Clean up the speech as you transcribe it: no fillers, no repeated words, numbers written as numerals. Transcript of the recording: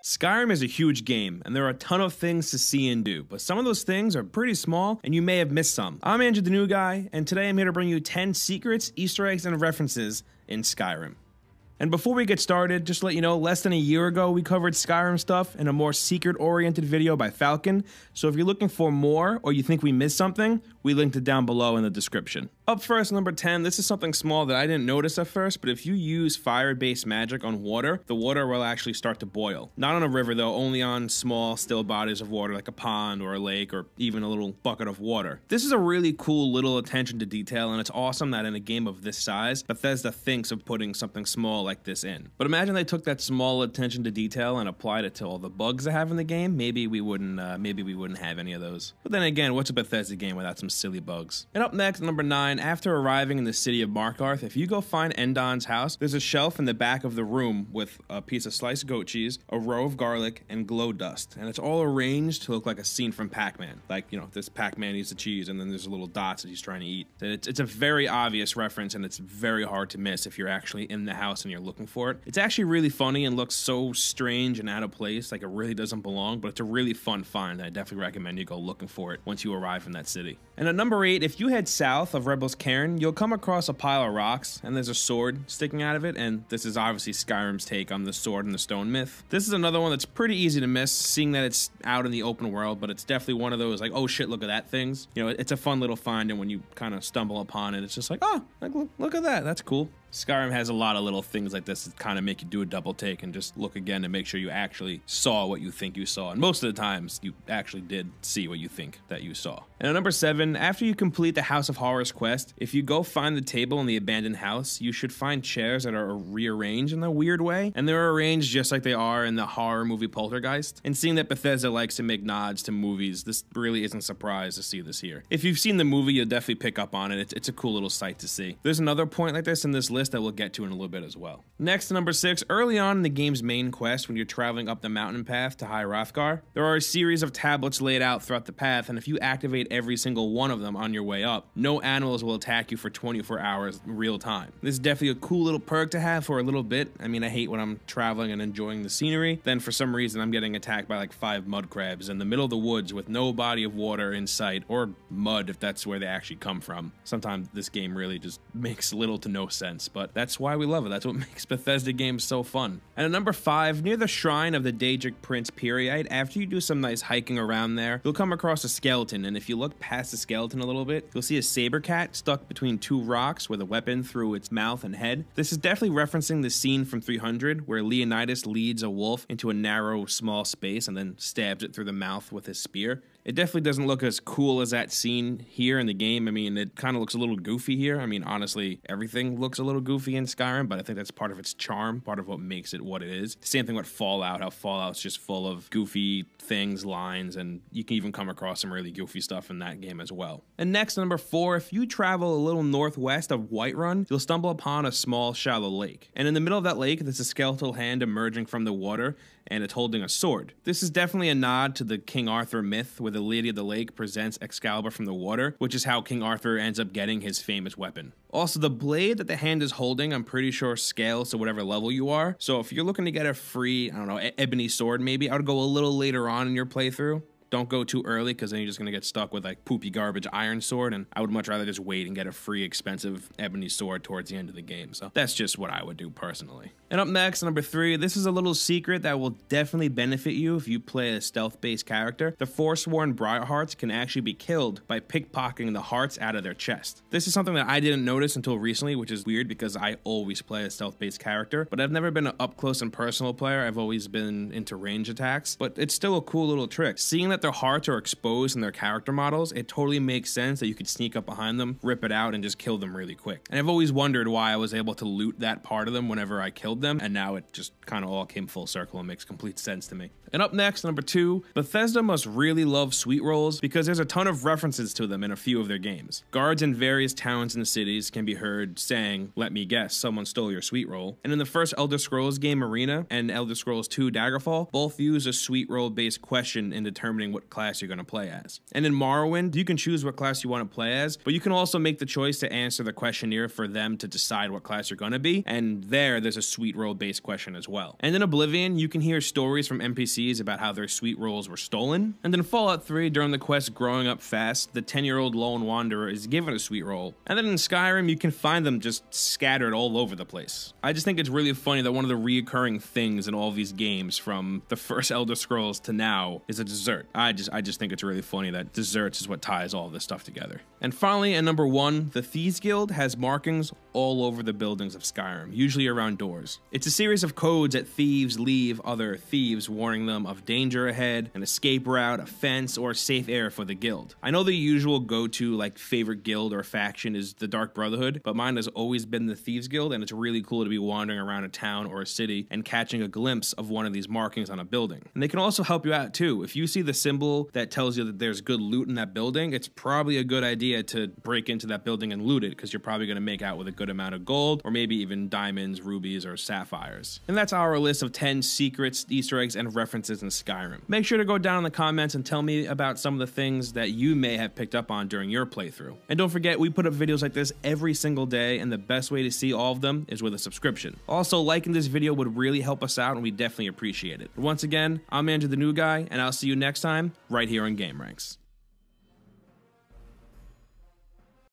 Skyrim is a huge game, and there are a ton of things to see and do, but some of those things are pretty small, and you may have missed some. I'm Andrew the New Guy, and today I'm here to bring you 10 secrets, Easter eggs, and references in Skyrim. And before we get started, just to let you know, less than a year ago we covered Skyrim stuff in a more secret-oriented video by Falcon, so if you're looking for more, or you think we missed something, we linked it down below in the description. Up first, number 10, this is something small that I didn't notice at first, but if you use fire-based magic on water, the water will actually start to boil. Not on a river though, only on small, still bodies of water like a pond or a lake or even a little bucket of water. This is a really cool little attention to detail, and it's awesome that in a game of this size, Bethesda thinks of putting something small like this in. But imagine they took that small attention to detail and applied it to all the bugs they have in the game. Maybe we wouldn't have any of those. But then again, what's a Bethesda game without some silly bugs? And up next, number 9, after arriving in the city of Markarth, if you go find Endon's house, there's a shelf in the back of the room with a piece of sliced goat cheese, a row of garlic, and glow dust. And it's all arranged to look like a scene from Pac-Man. Like, you know, this Pac-Man eats the cheese and then there's little dots that he's trying to eat. It's a very obvious reference, and it's very hard to miss if you're actually in the house and you're looking for it. It's actually really funny and looks so strange and out of place, like it really doesn't belong, but it's a really fun find. I definitely recommend you go looking for it once you arrive in that city. And at number 8, if you head south of Rebel's Cairn, you'll come across a pile of rocks, and there's a sword sticking out of it, and this is obviously Skyrim's take on the sword and the stone myth. This is another one that's pretty easy to miss, seeing that it's out in the open world, but it's definitely one of those like, oh shit, look at that things. You know, it's a fun little find, and when you kind of stumble upon it, it's just like, oh, like, look at that, that's cool. Skyrim has a lot of little things like this that kind of make you do a double take and just look again to make sure you actually saw what you think you saw. And most of the times, you actually did see what you think that you saw. And at number 7, after you complete the House of Horrors quest, if you go find the table in the abandoned house, you should find chairs that are rearranged in a weird way. And they're arranged just like they are in the horror movie Poltergeist. And seeing that Bethesda likes to make nods to movies, this really isn't a surprise to see this here. If you've seen the movie, you'll definitely pick up on it. It's a cool little sight to see. There's another point like this in this list that we'll get to in a little bit as well. Next, number 6, early on in the game's main quest, when you're traveling up the mountain path to High Hrothgar, there are a series of tablets laid out throughout the path, and if you activate every single one of them on your way up, no animals will attack you for 24 hours in real time. This is definitely a cool little perk to have for a little bit. I mean, I hate when I'm traveling and enjoying the scenery, then for some reason I'm getting attacked by like 5 mud crabs in the middle of the woods with no body of water in sight, or mud if that's where they actually come from. Sometimes this game really just makes little to no sense, but that's why we love it. That's what makes Bethesda games so fun. And at number 5, near the shrine of the Daedric Prince Period, after you do some nice hiking around there, you'll come across a skeleton, and if you look past the skeleton a little bit, you'll see a saber cat stuck between 2 rocks with a weapon through its mouth and head. This is definitely referencing the scene from 300 where Leonidas leads a wolf into a narrow, small space and then stabs it through the mouth with his spear. It definitely doesn't look as cool as that scene here in the game. I mean, it kind of looks a little goofy here. I mean, honestly, everything looks a little goofy in Skyrim, but I think that's part of its charm, part of what makes it what it is. Same thing with Fallout, how Fallout's just full of goofy things, lines, and you can even come across some really goofy stuff in that game as well. And next, number 4, if you travel a little northwest of Whiterun, you'll stumble upon a small, shallow lake. And in the middle of that lake, there's a skeletal hand emerging from the water, and it's holding a sword. This is definitely a nod to the King Arthur myth, where the Lady of the Lake presents Excalibur from the water, which is how King Arthur ends up getting his famous weapon. Also, the blade that the hand is holding, I'm pretty sure scales to whatever level you are. So if you're looking to get a free, I don't know, ebony sword maybe, I would go a little later on in your playthrough. Don't go too early, because then you're just going to get stuck with like poopy garbage iron sword, and I would much rather just wait and get a free expensive ebony sword towards the end of the game. So that's just what I would do personally. And up next, number 3, this is a little secret that will definitely benefit you if you play a stealth-based character. The Forsworn Briarhearts can actually be killed by pickpocketing the hearts out of their chest. This is something that I didn't notice until recently, which is weird because I always play a stealth-based character, but I've never been an up-close and personal player. I've always been into range attacks, but it's still a cool little trick. Seeing that their hearts are exposed in their character models, it totally makes sense that you could sneak up behind them, rip it out, and just kill them really quick. And I've always wondered why I was able to loot that part of them whenever I killed them, and now it just kind of all came full circle and makes complete sense to me. And up next, number 2, Bethesda must really love sweet rolls because there's a ton of references to them in a few of their games. Guards in various towns and cities can be heard saying, "Let me guess, someone stole your sweet roll." And in the first Elder Scrolls game, Arena, and Elder Scrolls 2, Daggerfall, both use a sweet roll based question in determining determining what class you're going to play as. And in Morrowind, you can choose what class you want to play as, but you can also make the choice to answer the questionnaire for them to decide what class you're going to be, and there's a sweet roll based question as well. And in Oblivion, you can hear stories from NPCs about how their sweet rolls were stolen. And in Fallout 3, during the quest Growing Up Fast, the 10-year-old lone wanderer is given a sweet roll. And then in Skyrim, you can find them just scattered all over the place. I just think it's really funny that one of the reoccurring things in all these games, from the first Elder Scrolls to now, is a dessert. I just think it's really funny that desserts is what ties all this stuff together. And finally, at number 1, the Thieves Guild has markings all over the buildings of Skyrim, usually around doors. It's a series of codes that thieves leave other thieves, warning them of danger ahead, an escape route, a fence, or safe area for the guild. I know the usual go-to like favorite guild or faction is the Dark Brotherhood, but mine has always been the Thieves Guild, and it's really cool to be wandering around a town or a city and catching a glimpse of one of these markings on a building. And they can also help you out too. If you see the symbol that tells you that there's good loot in that building, it's probably a good idea to break into that building and loot it, because you're probably going to make out with a good amount of gold, or maybe even diamonds, rubies, or sapphires. And that's our list of 10 secrets, Easter eggs, and references in Skyrim. Make sure to go down in the comments and tell me about some of the things that you may have picked up on during your playthrough. And don't forget, we put up videos like this every single day, and the best way to see all of them is with a subscription. Also, liking this video would really help us out, and we definitely appreciate it. But once again, I'm Andrew the New Guy, and I'll see you next time right here on Game Ranks.